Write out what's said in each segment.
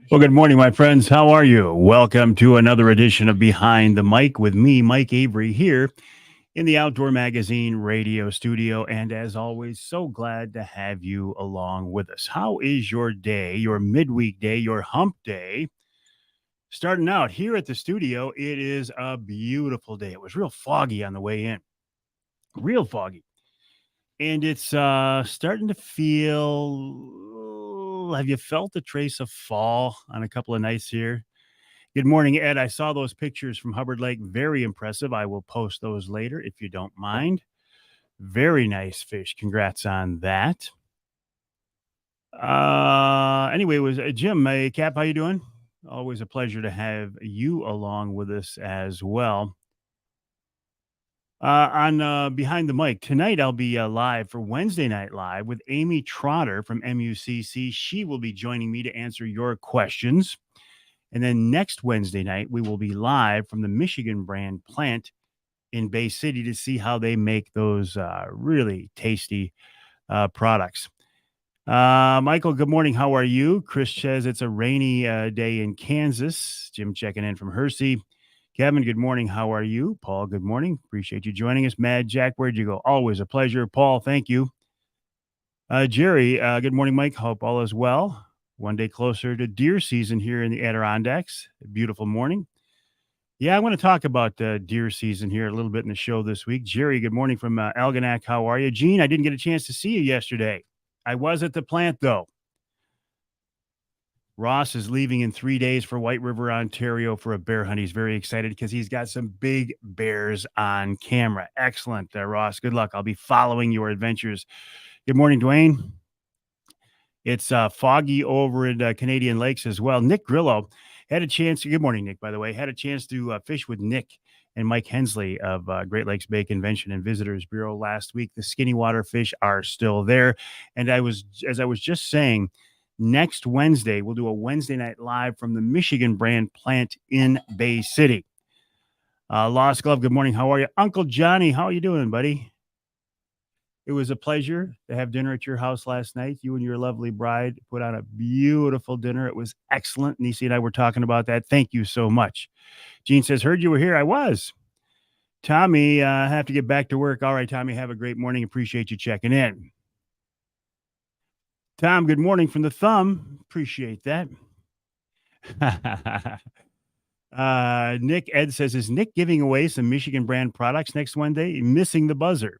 Well, good morning, my friends. How are you? Welcome to another edition of Behind the Mic with me, Mike Avery, here in the Outdoor Magazine radio studio. And as always, so glad to have you along with us. How is your day, your midweek day, your hump day? Starting out here at the studio, it is a beautiful day. It was real foggy on the way in, real foggy. And it's starting to feel. Have you felt a trace of fall on a couple of nights here? Good morning, Ed. I saw those pictures from Hubbard Lake. Very impressive. I will post those later if you don't mind. Very nice fish. Congrats on that. Anyway, it was Jim, Cap, how you doing? Always a pleasure to have you along with us as well. On Behind the Mic tonight, I'll be live for Wednesday Night Live with Amy Trotter from MUCC. She will be joining me to answer your questions. And then next Wednesday night, we will be live from the Michigan brand plant in Bay City to see how they make those really tasty products. Michael, good morning. How are you? Chris says it's a rainy day in Kansas. Jim checking in from Hersey. Kevin, good morning. How are you? Paul, good morning. Appreciate you joining us. Mad Jack, where'd you go? Always a pleasure. Paul, thank you. Jerry, good morning, Mike. Hope all is well. One day closer to deer season here in the Adirondacks. A beautiful morning. Yeah, I want to talk about deer season here a little bit in the show this week. Jerry, good morning from Algonac. How are you? Gene, I didn't get a chance to see you yesterday. I was at the plant, though. Ross is leaving in 3 days for White River, Ontario for a bear hunt. He's very excited because he's got some big bears on camera. Excellent, Ross. Good luck. I'll be following your adventures. Good morning, Dwayne. It's foggy over in Canadian Lakes as well. Nick Grillo had a chance. Good morning, Nick, by the way. Had a chance to fish with Nick and Mike Hensley of Great Lakes Bay Convention and Visitors Bureau last week. The skinny water fish are still there. And as I was just saying, next Wednesday, we'll do a Wednesday night live from the Michigan brand plant in Bay City. Lost Glove, good morning. How are you? Uncle Johnny, how are you doing, buddy? It was a pleasure to have dinner at your house last night. You and your lovely bride put on a beautiful dinner. It was excellent. Nisi and I were talking about that. Thank you so much. Gene says, heard you were here. I was. Tommy, I have to get back to work. All right, Tommy, have a great morning. Appreciate you checking in. Tom, good morning from the Thumb. Appreciate that. Nick, Ed says, is Nick giving away some Michigan brand products next Wednesday? Missing the buzzer.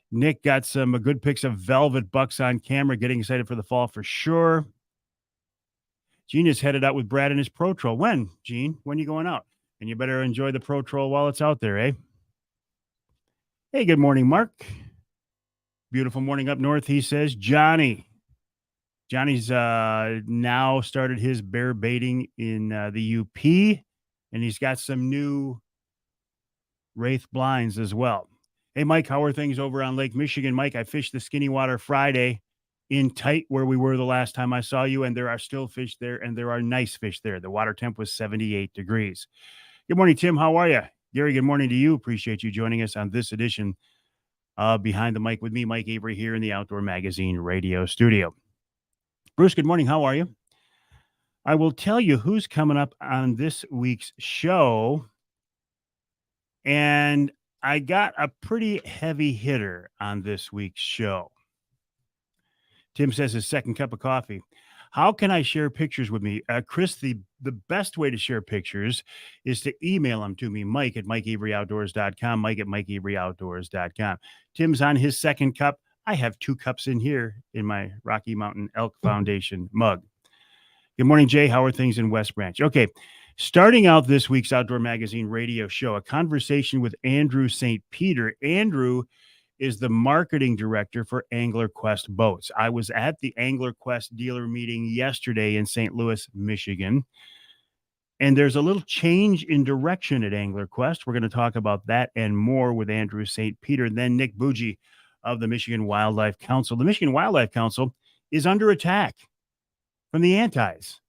Nick got some good pics of velvet bucks on camera, getting excited for the fall for sure. Gene is headed out with Brad and his Pro Troll. When, Gene? When are you going out? And you better enjoy the Pro Troll while it's out there, eh? Hey, good morning, Mark. Beautiful morning up north, he says. Johnny's now started his bear baiting in the UP, and he's got some new Wraith blinds as well. Hey, Mike, how are things over on Lake Michigan? Mike, I fished the Skinny Water Friday in tight where we were the last time I saw you, and there are still fish there, and there are nice fish there. The water temp was 78 degrees. Good morning, Tim. How are you? Gary, good morning to you. Appreciate you joining us on this edition of Behind the Mic with me, Mike Avery, here in the Outdoor Magazine radio studio. Bruce, good morning. How are you? I will tell you who's coming up on this week's show, and I got a pretty heavy hitter on this week's show. Tim says his second cup of coffee. How can I share pictures with me? Chris, the best way to share pictures is to email them to me, Mike at MikeAveryOutdoors.com, Mike at MikeAveryOutdoors.com. Tim's on his second cup. I have 2 cups in here in my Rocky Mountain Elk Foundation mug. Good morning, Jay. How are things in West Branch? Okay. Starting out this week's Outdoor Magazine radio show, a conversation with Andrew St. Peter. Andrew is the marketing director for Angler Quest Boats. I was at the Angler Quest dealer meeting yesterday in St. Louis, Michigan. And there's a little change in direction at Angler Quest. We're going to talk about that and more with Andrew St. Peter. Then Nick Bougie of the Michigan Wildlife Council. The Michigan Wildlife Council is under attack from the antis.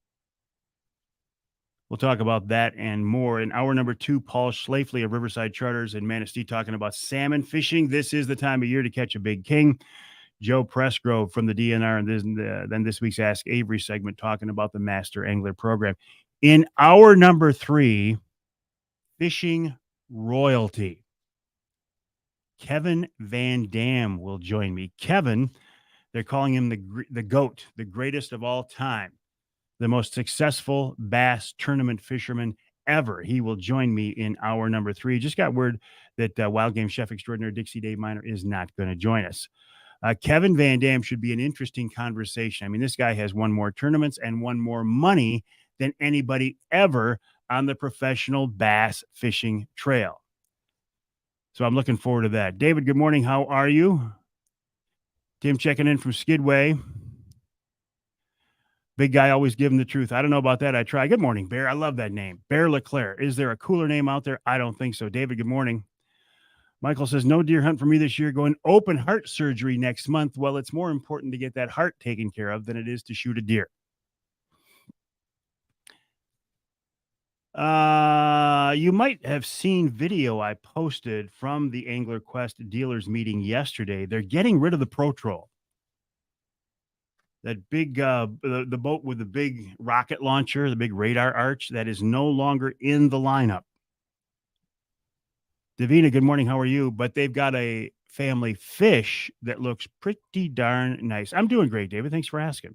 We'll talk about that and more. In hour number 2, Paul Schlafly of Riverside Charters in Manistee talking about salmon fishing. This is the time of year to catch a big king. Joe Pressgrove from the DNR, and then this week's Ask Avery segment talking about the Master Angler program. In hour number 3, fishing royalty. Kevin Van Dam will join me. Kevin, they're calling him the GOAT, the greatest of all time, the most successful bass tournament fisherman ever. He will join me in hour number 3. Just got word that Wild Game Chef Extraordinaire Dixie Dave Miner is not going to join us. Kevin Van Dam should be an interesting conversation. I mean, this guy has won more tournaments and won more money than anybody ever on the professional bass fishing trail. So I'm looking forward to that. David, good morning. How are you? Tim checking in from Skidway. Big guy always giving the truth. I don't know about that. I try. Good morning, Bear. I love that name. Bear LeClaire. Is there a cooler name out there? I don't think so. David, good morning. Michael says, no deer hunt for me this year. Going open heart surgery next month. Well, it's more important to get that heart taken care of than it is to shoot a deer. You might have seen video I posted from the Angler Quest dealers meeting yesterday. They're getting rid of the Pro Troll. That big, the boat with the big rocket launcher, the big radar arch, that is no longer in the lineup. Davina, good morning. How are you? But they've got a family fish that looks pretty darn nice. I'm doing great, David. Thanks for asking.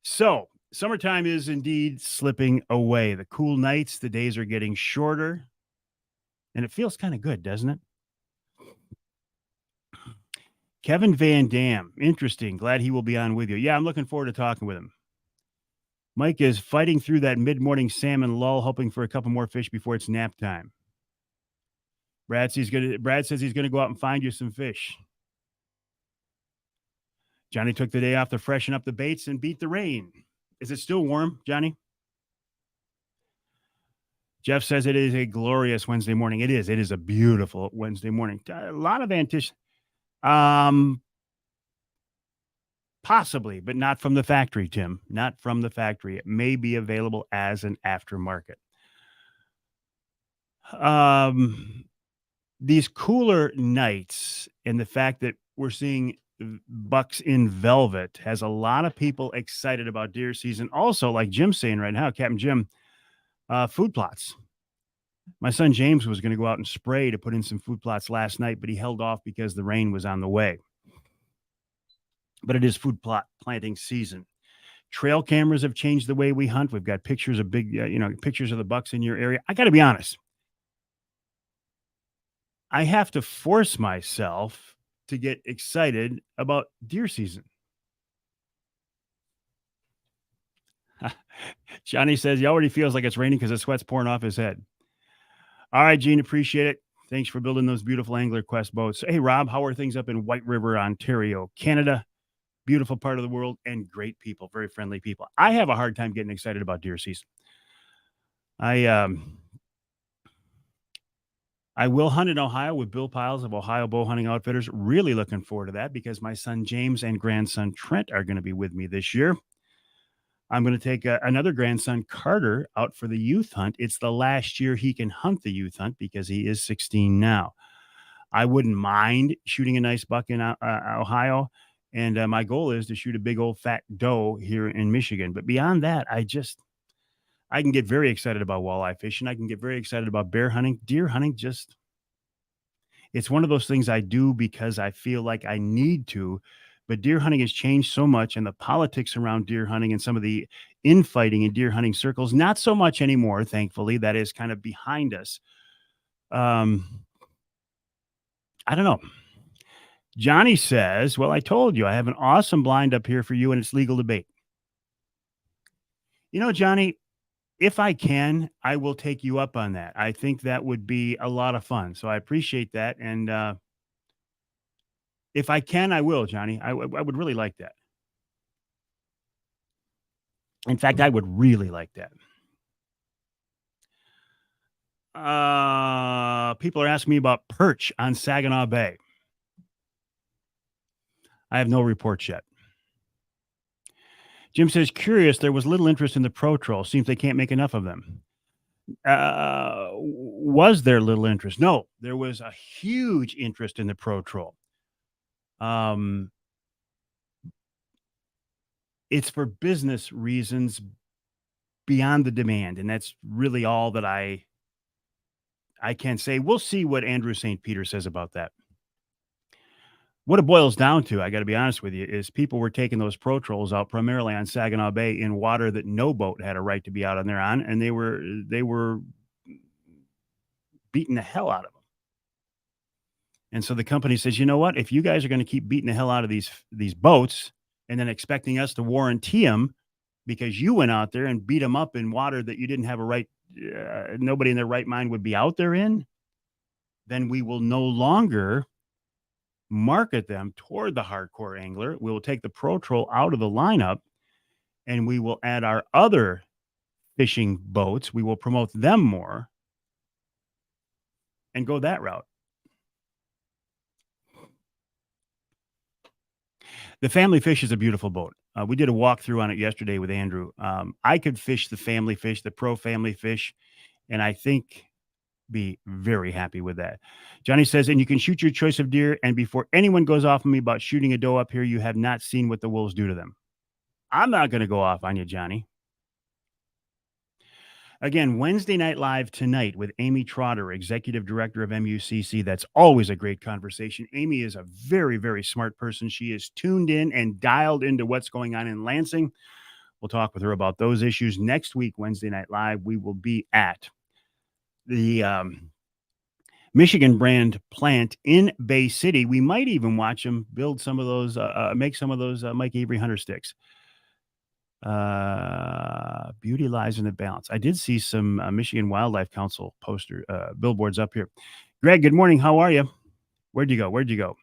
So, summertime is indeed slipping away. The cool nights, the days are getting shorter, and it feels kind of good, doesn't it? Kevin Van Dam, interesting. Glad he will be on with you. Yeah, I'm looking forward to talking with him. Mike is fighting through that mid-morning salmon lull, hoping for a couple more fish before it's nap time. Brad says he's gonna go out and find you some fish. Johnny took the day off to freshen up the baits and beat the rain. Is it still warm, Johnny? Jeff says it is a glorious Wednesday morning. It is. It is a beautiful Wednesday morning. A lot of anticipation. Possibly, but not from the factory, Tim. Not from the factory. It may be available as an aftermarket. These cooler nights and the fact that we're seeing bucks in velvet has a lot of people excited about deer season. Also, like Jim's saying right now, Captain Jim, food plots. My son James was going to go out and spray to put in some food plots last night, but he held off because the rain was on the way. But it is food plot planting season. Trail cameras have changed the way we hunt. We've got pictures of pictures of the bucks in your area. I got to be honest. I have to force myself to get excited about deer season. Johnny says he already feels like it's raining because the sweat's pouring off his head. All right, Gene, appreciate it. Thanks for building those beautiful Angler Quest boats. Hey, Rob, how are things up in White River, Ontario, Canada? Beautiful part of the world and great people, very friendly people. I have a hard time getting excited about deer season. I will hunt in Ohio with Bill Piles of Ohio Bow Hunting Outfitters. Really looking forward to that because my son James and grandson Trent are going to be with me this year. I'm going to take another grandson, Carter, out for the youth hunt. It's the last year he can hunt the youth hunt because he is 16 now. I wouldn't mind shooting a nice buck in Ohio. And my goal is to shoot a big old fat doe here in Michigan. But beyond that, I can get very excited about walleye fishing. I can get very excited about bear hunting. Deer hunting, it's one of those things I do because I feel like I need to. But deer hunting has changed so much, and the politics around deer hunting and some of the infighting in deer hunting circles, not so much anymore, thankfully. That is kind of behind us. I don't know. Johnny says, well, I told you I have an awesome blind up here for you, and it's legal to bait. You know, Johnny, if I can, I will take you up on that. I think that would be a lot of fun. So I appreciate that. And if I can, I will, Johnny. I would really like that. In fact, I would really like that. People are asking me about perch on Saginaw Bay. I have no reports yet. Jim says, curious, there was little interest in the Pro Troll. Seems they can't make enough of them. Was there little interest? No, there was a huge interest in the Pro Troll. It's for business reasons beyond the demand, and that's really all that I can say. We'll see what Andrew St. Peter says about that. What it boils down to, I got to be honest with you, is people were taking those pro trolls out primarily on Saginaw Bay in water that no boat had a right to be out on there on, and they were beating the hell out of them. And so the company says, you know what? If you guys are going to keep beating the hell out of these boats and then expecting us to warranty them because you went out there and beat them up in water that you didn't have a right, nobody in their right mind would be out there in, then we will no longer market them toward the hardcore angler. We will take the Pro Troll out of the lineup and we will add our other fishing boats. We will promote them more and go that route. The Family Fish is a beautiful boat. We did a walkthrough on it yesterday with Andrew. I could fish the family fish, the pro family fish, and I think be very happy with that. Johnny says, and you can shoot your choice of deer. And before anyone goes off on me about shooting a doe up here, you have not seen what the wolves do to them. I'm not going to go off on you, Johnny. Again, Wednesday Night Live tonight with Amy Trotter, Executive Director of MUCC. That's always a great conversation. Amy is a very, very smart person. She is tuned in and dialed into what's going on in Lansing. We'll talk with her about those issues. Next week, Wednesday Night Live, we will be at the Michigan brand plant in Bay City. We might even watch them build some of those, make some of those Mike Avery Hunter sticks. Beauty lies in the balance. I did see some Michigan Wildlife Council poster billboards up here. Greg, good morning. How are you? Where'd you go?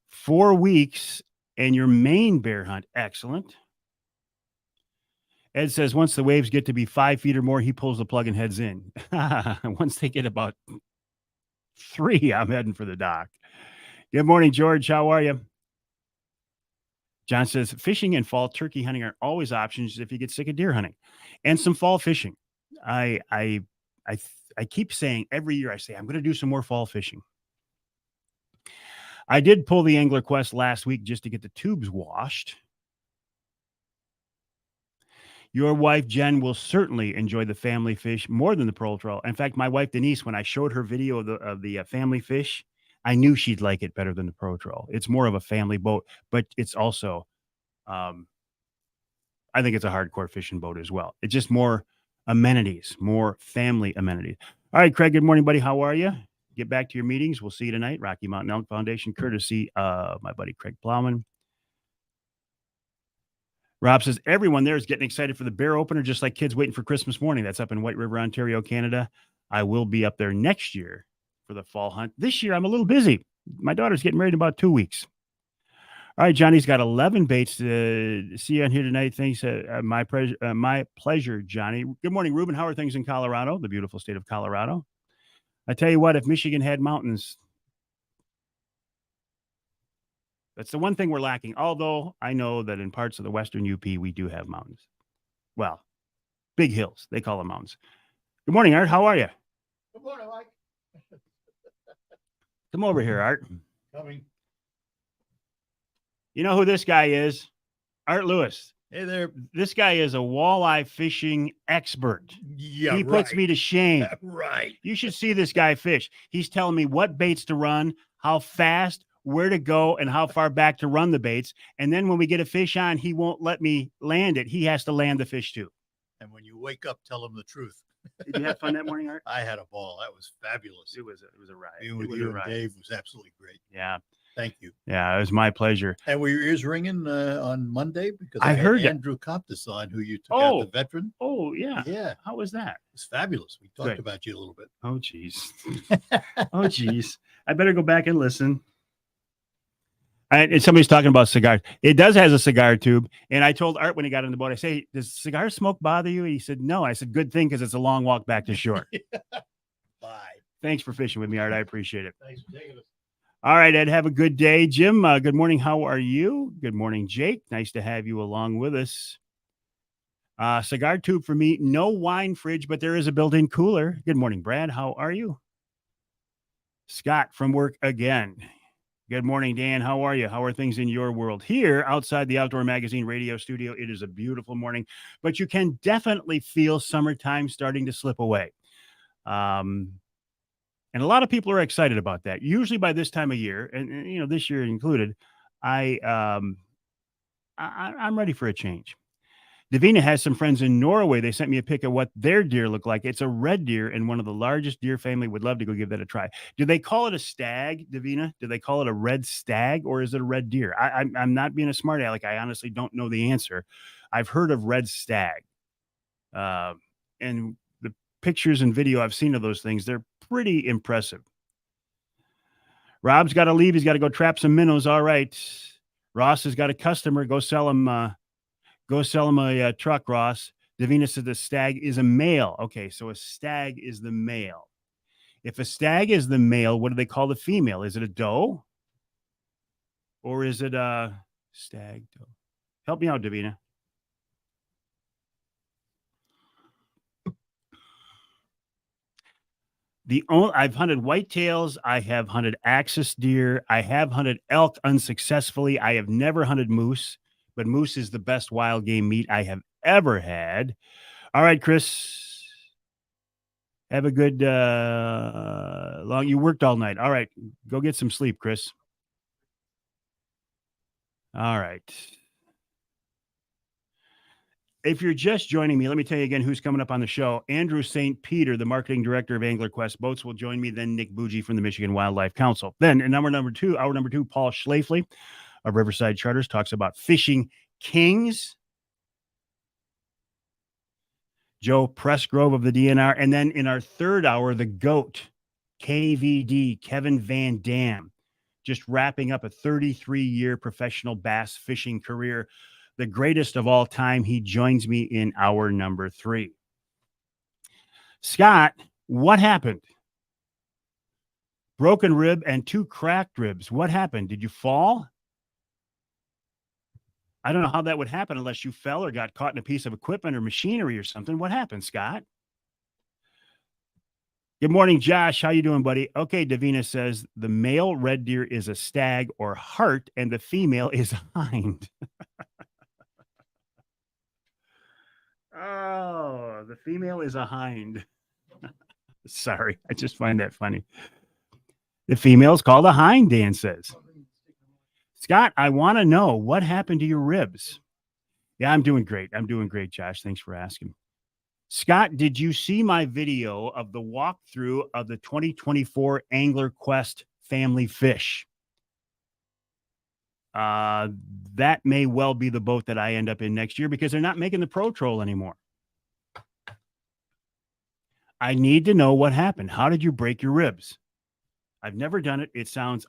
4 weeks and your main bear hunt. Excellent. Ed says once the waves get to be 5 feet or more, he pulls the plug and heads in. Once they get about 3, I'm heading for the dock. Good morning, George. How are you? John says fishing and fall turkey hunting are always options if you get sick of deer hunting, and some fall fishing. I keep saying every year, I say I'm going to do some more fall fishing. I did pull the Angler Quest last week just to get the tubes washed. Your wife, Jen, will certainly enjoy the family fish more than the Pro Troll. In fact, my wife, Denise, when I showed her video of the family fish, I knew she'd like it better than the Pro Troll. It's more of a family boat, but it's also, I think it's a hardcore fishing boat as well. It's just more amenities, more family amenities. All right, Craig, good morning, buddy. How are you? Get back to your meetings. We'll see you tonight. Rocky Mountain Elk Foundation, courtesy of my buddy Craig Plowman. Rob says everyone there is getting excited for the bear opener, just like kids waiting for Christmas morning. That's up in White River, Ontario, Canada. I will be up there next year for the fall hunt. This year, I'm a little busy. My daughter's getting married in about 2 weeks. All right, Johnny's got 11 baits to see you on here tonight. Thanks. My pleasure, Johnny. Good morning, Ruben. How are things in Colorado, the beautiful state of Colorado? I tell you what, if Michigan had mountains, that's the one thing we're lacking. Although I know that in parts of the Western UP, we do have mountains. Well, big hills. They call them mountains. Good morning, Art. How are you? Good morning, Mike. Come over here, Art. Coming. You know who this guy is? Art Lewis. Hey there. This guy is a walleye fishing expert. Yeah, he puts me to shame. Right. You should see this guy fish. He's telling me what baits to run, how fast, where to go, and how far back to run the baits. And then when we get a fish on, he won't let me land it. He has to land the fish too. And when you wake up, tell him the truth. Did you have fun that morning, Art? I had a ball. That was fabulous. It was a ride. Being with you and Dave was absolutely great. Yeah. Thank you. Yeah, it was my pleasure. And were your ears ringing on Monday? Because I heard Andrew Comptis on, who you took out, the veteran. Oh, yeah. Yeah. How was that? It's fabulous. We talked about you a little bit. Oh, geez. Oh, geez. I better go back and listen. And somebody's talking about cigars. It does has a cigar tube. And I told Art when he got on the boat, I say, does cigar smoke bother you? He said, no. I said, good thing, because it's a long walk back to shore. Bye. Thanks for fishing with me, Art. I appreciate it. Thanks for taking us. All right, Ed, have a good day. Jim, good morning. How are you? Good morning, Jake. Nice to have you along with us. Cigar tube for me. No wine fridge, but there is a built-in cooler. Good morning, Brad. How are you? Scott from work again. Good morning, Dan. How are you? How are things in your world? Here outside the Outdoor Magazine radio studio, it is a beautiful morning, but you can definitely feel summertime starting to slip away. And a lot of people are excited about that. Usually by this time of year, and this year included, I I'm ready for a change. Davina has some friends in Norway. They sent me a pic of what their deer look like. It's a red deer and one of the largest deer family. Would love to go give that a try. Do they call it a stag, Davina? Do they call it a red stag or is it a red deer? I'm not being a smart aleck. I honestly don't know the answer. I've heard of red stag. Uh, and the pictures and video I've seen of those things, they're pretty impressive. Rob's got to leave. He's got to go trap some minnows. All right. Ross has got a customer. Go sell him. Go sell him a truck, Ross. Davina said the stag is a male. Okay, so a stag is the male. If a stag is the male, what do they call the female? Is it a doe? Or is it a stag doe? Help me out, Davina. I've hunted whitetails. I have hunted axis deer. I have hunted elk unsuccessfully. I have never hunted moose, but moose is the best wild game meat I have ever had. All right, Chris. Have a good long. You worked all night. All right, go get some sleep, Chris. All right. If you're just joining me, let me tell you again who's coming up on the show. Andrew St. Peter, the marketing director of Angler Quest Boats, will join me. Then Nick Bougie from the Michigan Wildlife Council. Then in hour number two, Paul Schlafly of Riverside Charters talks about fishing kings. Joe Pressgrove of the DNR. And then in our third hour, the GOAT, KVD, Kevin Van Dam, just wrapping up a 33-year professional bass fishing career, the greatest of all time. He joins me in hour number 3. Scott, what happened? Broken rib and 2 cracked ribs. What happened? Did you fall? I don't know how that would happen unless you fell or got caught in a piece of equipment or machinery or something. What happened, Scott? Good morning, Josh. How you doing, buddy? Okay, Davina says the male red deer is a stag or hart, and the female is a hind. Oh, the female is a hind. Sorry, I just find that funny. The female's called a hind, Dan says. Scott, I want to know what happened to your ribs. Yeah, I'm doing great. I'm doing great, Josh. Thanks for asking. Scott, did you see my video of the walkthrough of the 2024 Angler Quest family fish? That may well be the boat that I end up in next year because they're not making the Pro Troll anymore. I need to know what happened. How did you break your ribs? I've never done it. It sounds,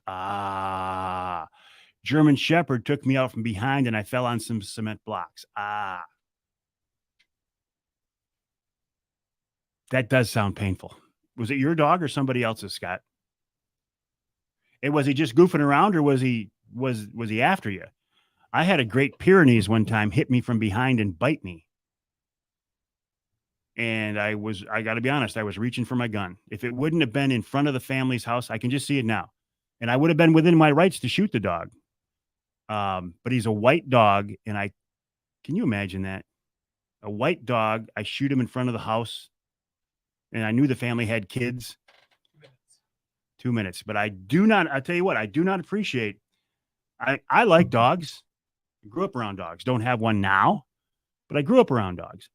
German Shepherd took me out from behind and I fell on some cement blocks. That does sound painful. Was it your dog or somebody else's, Scott? And was he just goofing around or was he after you? I had a Great Pyrenees one time hit me from behind and bite me. And I got to be honest, I was reaching for my gun. If it wouldn't have been in front of the family's house, I can just see it now. And I would have been within my rights to shoot the dog. But he's a white dog. And can you imagine that? A white dog, I shoot him in front of the house. And I knew the family had kids. 2 minutes. But I tell you what, I do not appreciate. I like dogs. I grew up around dogs. Don't have one now, but I grew up around dogs.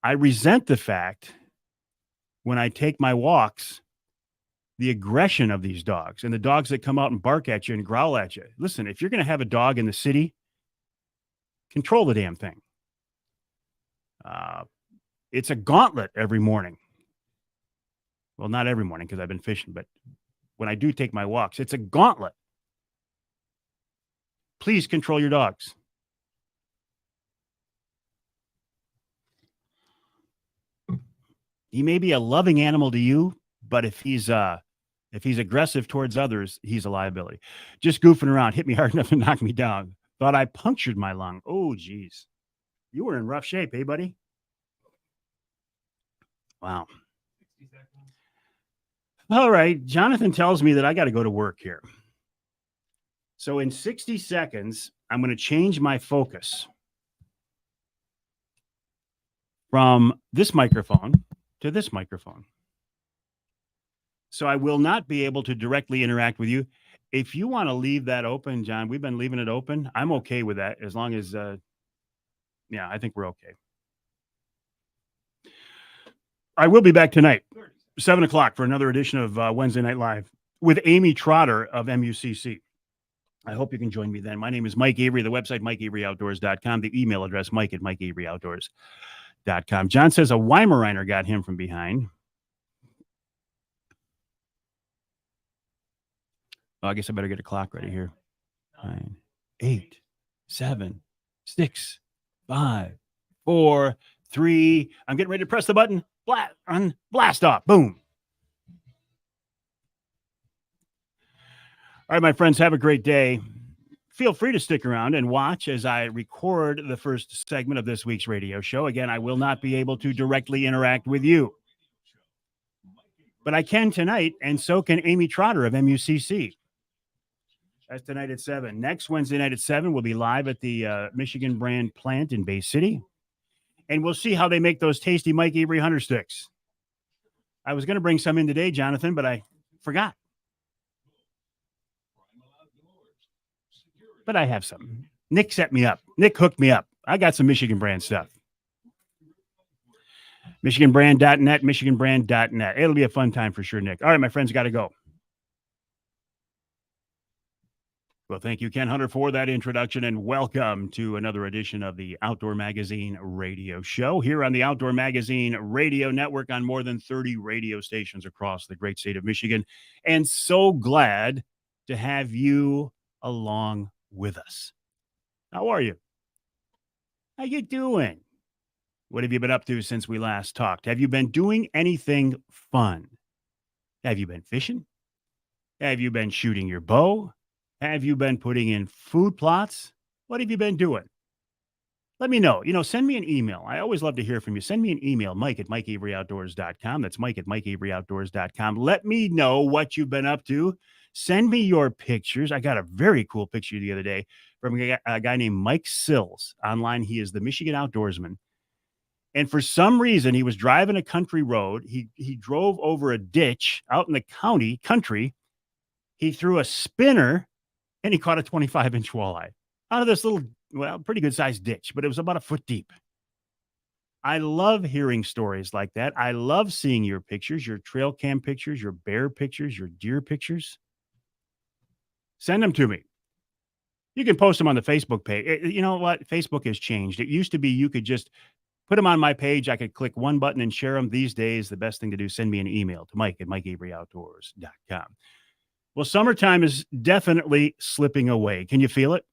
I resent the fact when I take my walks, the aggression of these dogs and the dogs that come out and bark at you and growl at you. Listen, if you're going to have a dog in the city, control the damn thing. It's a gauntlet every morning. Well, not every morning because I've been fishing, but when I do take my walks, it's a gauntlet. Please control your dogs. He may be a loving animal to you, but if he's aggressive towards others, he's a liability. Just goofing around, hit me hard enough to knock me down. Thought I punctured my lung. Oh, geez. You were in rough shape, buddy? Wow. All right. Jonathan tells me that I got to go to work here. So in 60 seconds, I'm going to change my focus from this microphone to this microphone. So I will not be able to directly interact with you. If you want to leave that open, John, we've been leaving it open. I'm okay with that as long as, yeah, I think we're okay. I will be back tonight, 7 o'clock, for another edition of Wednesday Night Live with Amy Trotter of MUCC. I hope you can join me then. My name is Mike Avery. The website, MikeAveryOutdoors.com. The email address, Mike@MikeAveryOutdoors.com. John says a Weimaraner got him from behind. Oh, I guess I better get a clock ready here. 9, 8, 7, 6, 5, 4, 3. I'm getting ready to press the button. Blast off. Boom. All right, my friends, have a great day. Feel free to stick around and watch as I record the first segment of this week's radio show. Again, I will not be able to directly interact with you, but I can tonight, and so can Amy Trotter of MUCC. That's tonight at 7. Next Wednesday night at 7, we'll be live at the Michigan brand plant in Bay City, and we'll see how they make those tasty Mike Avery Hunter Sticks. I was going to bring some in today, Jonathan, but I forgot. But I have some. Nick set me up. Nick hooked me up. I got some Michigan brand stuff. MichiganBrand.net, MichiganBrand.net. It'll be a fun time for sure, Nick. All right, my friends, got to go. Well, thank you, Ken Hunter, for that introduction, and welcome to another edition of the Outdoor Magazine radio show here on the Outdoor Magazine radio network on more than 30 radio stations across the great state of Michigan. And so glad to have you along with us. How are you? How you doing? What have you been up to since we last talked? Have you been doing anything fun? Have you been fishing? Have you been shooting your bow? Have you been putting in food plots? What have you been doing? Let me know. Send me an email. I always love to hear from you. Send me an email, Mike@MikeAveryOutdoors.com. That's Mike@MikeAveryOutdoors.com. Let me know what you've been up to. Send me your pictures. I got a very cool picture the other day from a guy named Mike Sills. Online, he is the Michigan Outdoorsman. And for some reason, he was driving a country road. He drove over a ditch out in the country. He threw a spinner, and he caught a 25-inch walleye out of this little, pretty good-sized ditch, but it was about a foot deep. I love hearing stories like that. I love seeing your pictures, your trail cam pictures, your bear pictures, your deer pictures. Send them to me. You can post them on the Facebook page. You know what? Facebook has changed. It used to be you could just put them on my page. I could click one button and share them. These days, the best thing to do, send me an email to Mike@MikeAveryOutdoors.com. Well, summertime is definitely slipping away. Can you feel it?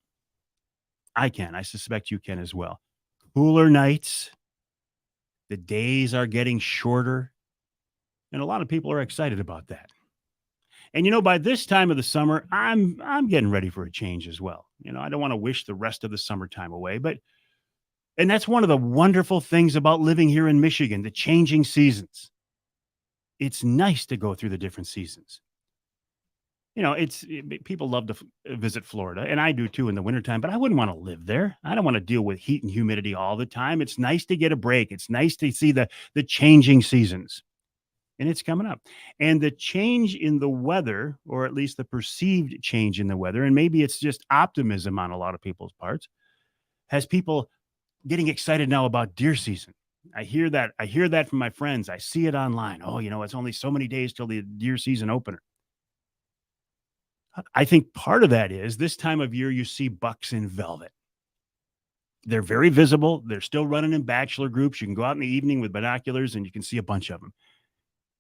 I can. I suspect you can as well. Cooler nights. The days are getting shorter. And a lot of people are excited about that. And, by this time of the summer, I'm getting ready for a change as well. I don't want to wish the rest of the summertime away, and that's one of the wonderful things about living here in Michigan, the changing seasons. It's nice to go through the different seasons. People love to visit Florida, and I do too in the wintertime, but I wouldn't want to live there. I don't want to deal with heat and humidity all the time. It's nice to get a break. It's nice to see the changing seasons. And it's coming up. And the change in the weather, or at least the perceived change in the weather, and maybe it's just optimism on a lot of people's parts, has people getting excited now about deer season. I hear that from my friends. I see it online. Oh, it's only so many days till the deer season opener. I think part of that is this time of year you see bucks in velvet. They're very visible. They're still running in bachelor groups. You can go out in the evening with binoculars and you can see a bunch of them.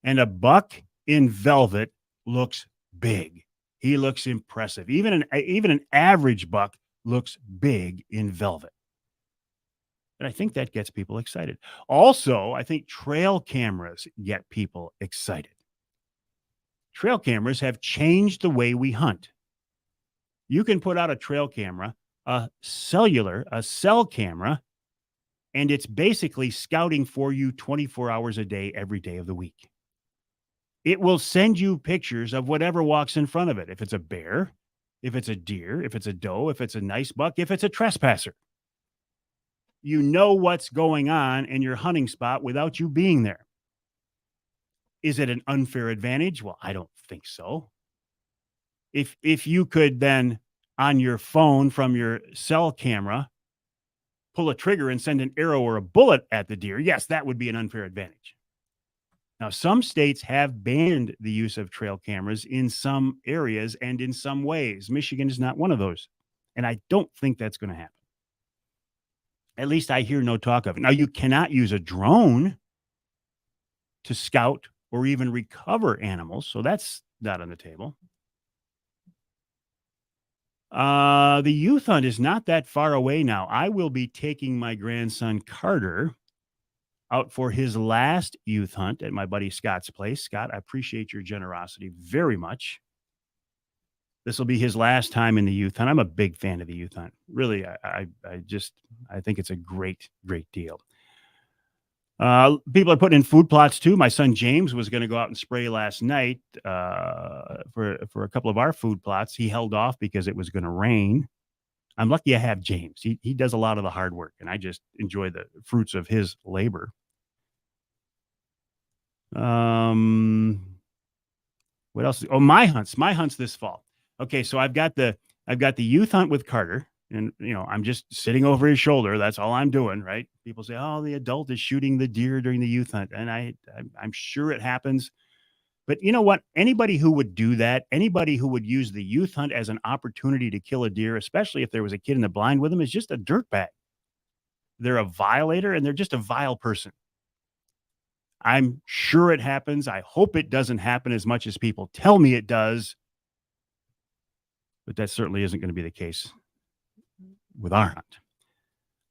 And a buck in velvet looks big. He looks impressive. Even an average buck looks big in velvet. And I think that gets people excited. Also, I think trail cameras get people excited. Trail cameras have changed the way we hunt. You can put out a trail camera, a cell camera, and it's basically scouting for you 24 hours a day, every day of the week. It will send you pictures of whatever walks in front of it. If it's a bear, if it's a deer, if it's a doe, if it's a nice buck, if it's a trespasser. You know what's going on in your hunting spot without you being there. Is it an unfair advantage? Well, I don't think so. If you could then on your phone from your cell camera pull a trigger and send an arrow or a bullet at the deer, yes, that would be an unfair advantage. Now, some states have banned the use of trail cameras in some areas and in some ways. Michigan is not one of those. And I don't think that's going to happen. At least I hear no talk of it. Now, you cannot use a drone to scout or even recover animals. So that's not on the table. The youth hunt is not that far away now. I will be taking my grandson Carter out for his last youth hunt at my buddy Scott's place. Scott, I appreciate your generosity very much. This will be his last time in the youth hunt. I'm a big fan of the youth hunt. Really, I think it's a great deal. People are putting in food plots too. My son James was going to go out and spray last night for a couple of our food plots. He held off because it was going to rain. I'm lucky I have James. He does a lot of the hard work, and I just enjoy the fruits of his labor. What else? Oh, my hunts this fall. Okay, so I've got the youth hunt with Carter. And, I'm just sitting over his shoulder. That's all I'm doing, right? People say, oh, the adult is shooting the deer during the youth hunt. And I'm sure it happens. But you know what? Anybody who would do that, anybody who would use the youth hunt as an opportunity to kill a deer, especially if there was a kid in the blind with them, is just a dirtbag. They're a violator and they're just a vile person. I'm sure it happens. I hope it doesn't happen as much as people tell me it does. But that certainly isn't going to be the case with our hunt.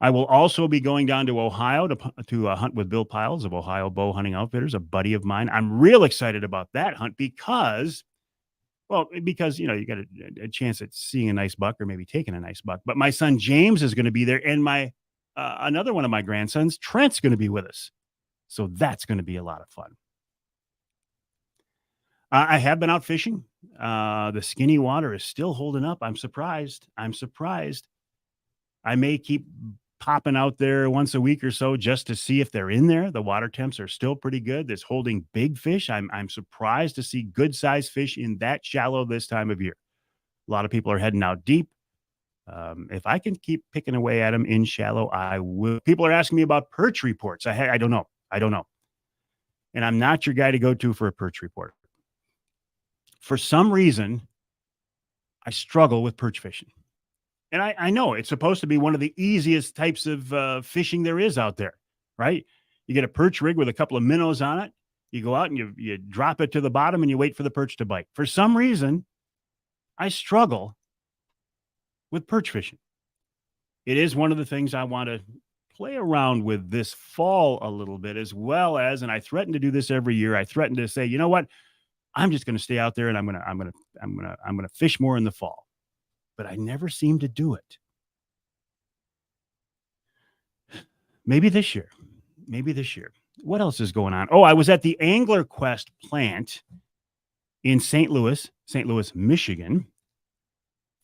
I will also be going down to Ohio to hunt with Bill Piles of Ohio Bow Hunting Outfitters, a buddy of mine. I'm real excited about that hunt because you got a chance at seeing a nice buck or maybe taking a nice buck. But my son James is going to be there, and my another one of my grandsons, Trent's going to be with us. So that's going to be a lot of fun. I have been out fishing. The skinny water is still holding up. I'm surprised. I may keep popping out there once a week or so just to see if they're in there. The water temps are still pretty good. It's holding big fish. I'm surprised to see good sized fish in that shallow this time of year. A lot of people are heading out deep. If I can keep picking away at them in shallow, I will. People are asking me about perch reports. I don't know. And I'm not your guy to go to for a perch report. For some reason, I struggle with perch fishing. And I know it's supposed to be one of the easiest types of fishing there is out there, right? You get a perch rig with a couple of minnows on it. You go out and you drop it to the bottom and you wait for the perch to bite. For some reason, I struggle with perch fishing. It is one of the things I want to play around with this fall a little bit, as well as, and I threaten to do this every year. I threaten to say, you know what? I'm just going to stay out there and I'm going to fish more in the fall. But I never seem to do it. Maybe this year. What else is going on? Oh, I was at the Angler Quest plant in St. Louis, Michigan,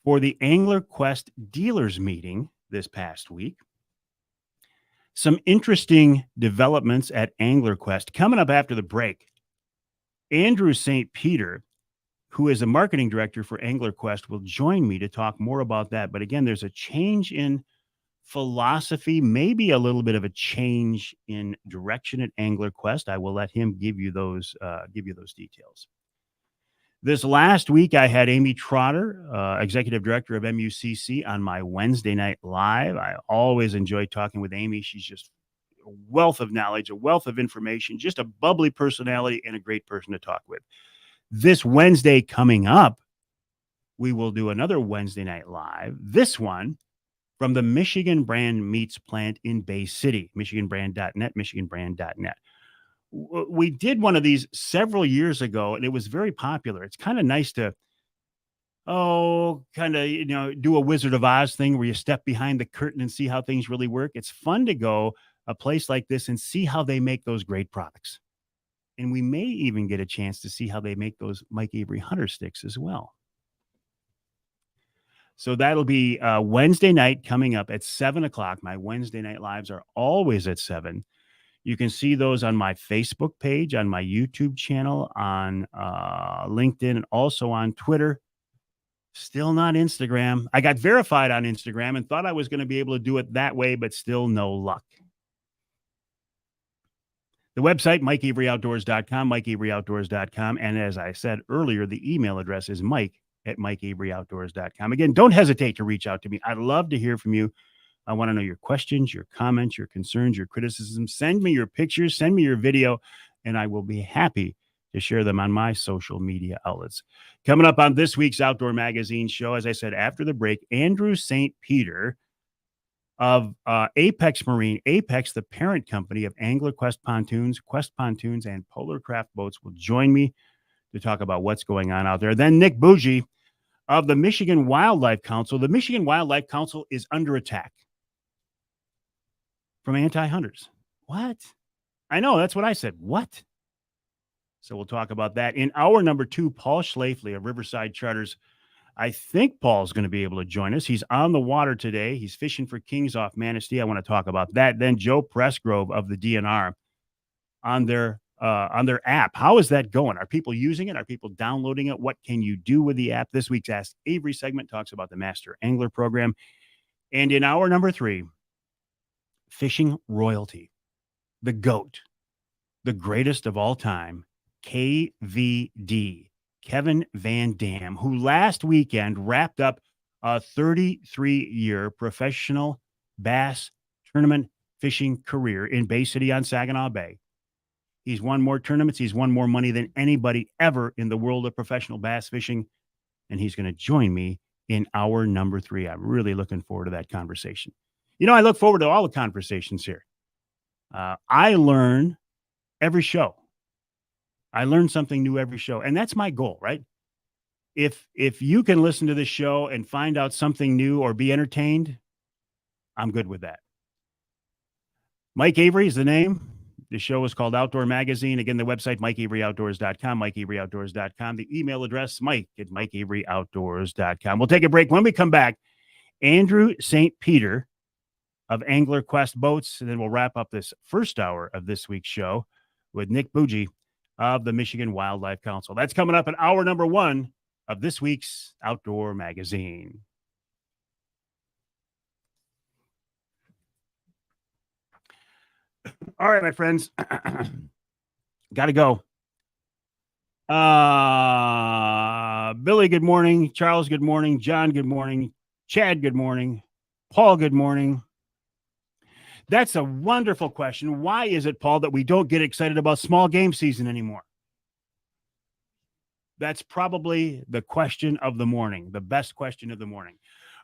for the Angler Quest dealers meeting this past week. Some interesting developments at Angler Quest coming up after the break. Andrew St. Peter, who is a marketing director for Angler Quest, will join me to talk more about that. But again, there's a change in philosophy, maybe a little bit of a change in direction at Angler Quest. I will let him give you those details. This last week, I had Amy Trotter, executive director of MUCC, on my Wednesday night live. I always enjoy talking with Amy. She's just a wealth of knowledge, a wealth of information, just a bubbly personality and a great person to talk with. This Wednesday coming up, we will do another Wednesday night live. This one from the Michigan Brand Meats plant in Bay City, michiganbrand.net, michiganbrand.net. We did one of these several years ago, and it was very popular. It's kind of nice to, do a Wizard of Oz thing where you step behind the curtain and see how things really work. It's fun to go a place like this and see how they make those great products. And we may even get a chance to see how they make those Mike Avery Hunter sticks as well. So that'll be Wednesday night coming up at 7 o'clock. My Wednesday night lives are always at 7. You can see those on my Facebook page, on my YouTube channel, on LinkedIn, and also on Twitter. Still not Instagram. I got verified on Instagram and thought I was going to be able to do it that way, but still no luck. The website, MikeAveryOutdoors.com, MikeAveryOutdoors.com. And as I said earlier, the email address is Mike@MikeAveryOutdoors.com. Again, don't hesitate to reach out to me. I'd love to hear from you. I want to know your questions, your comments, your concerns, your criticisms. Send me your pictures, send me your video, and I will be happy to share them on my social media outlets. Coming up on this week's Outdoor Magazine show, as I said, after the break, Andrew St. Peter of Apex Marine. Apex, the parent company of Angler Quest Pontoons, and Polar Craft Boats, will join me to talk about what's going on out there. Then Nick Bougie of the Michigan Wildlife Council. The Michigan Wildlife Council is under attack from anti-hunters. What? I know, that's what I said. What? So we'll talk about that. In hour number 2, Paul Schlafly of Riverside Charters. I think Paul's going to be able to join us. He's on the water today. He's fishing for kings off Manistee. I want to talk about that. Then Joe Pressgrove of the DNR on their app. How is that going? Are people using it? Are people downloading it? What can you do with the app? This week's Ask Avery segment talks about the Master Angler Program. And in hour number 3, fishing royalty, the GOAT, the greatest of all time, KVD, Kevin Van Dam, who last weekend wrapped up a 33-year professional bass tournament fishing career in Bay City on Saginaw Bay. He's won more tournaments. He's won more money than anybody ever in the world of professional bass fishing. And he's going to join me in hour number 3. I'm really looking forward to that conversation. You know, I look forward to all the conversations here. I learn every show. I learn something new every show. And that's my goal, right? If you can listen to this show and find out something new or be entertained, I'm good with that. Mike Avery is the name. The show is called Outdoor Magazine. Again, the website, MikeAveryOutdoors.com, MikeAveryOutdoors.com. The email address, Mike@MikeAveryOutdoors.com. We'll take a break. When we come back, Andrew St. Peter of Angler Quest Boats, and then we'll wrap up this first hour of this week's show with Nick Bougie of the Michigan Wildlife Council. That's coming up in hour number 1 of this week's Outdoor Magazine. All right, my friends. Got to go. Billy, good morning. Charles, good morning. John, good morning. Chad, good morning. Paul, good morning. That's a wonderful question. Why is it, Paul, that we don't get excited about small game season anymore? That's probably the question of the morning, the best question of the morning.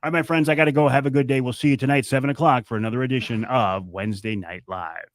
All right, my friends, I got to go. Have a good day. We'll see you tonight, 7 o'clock, for another edition of Wednesday Night Live.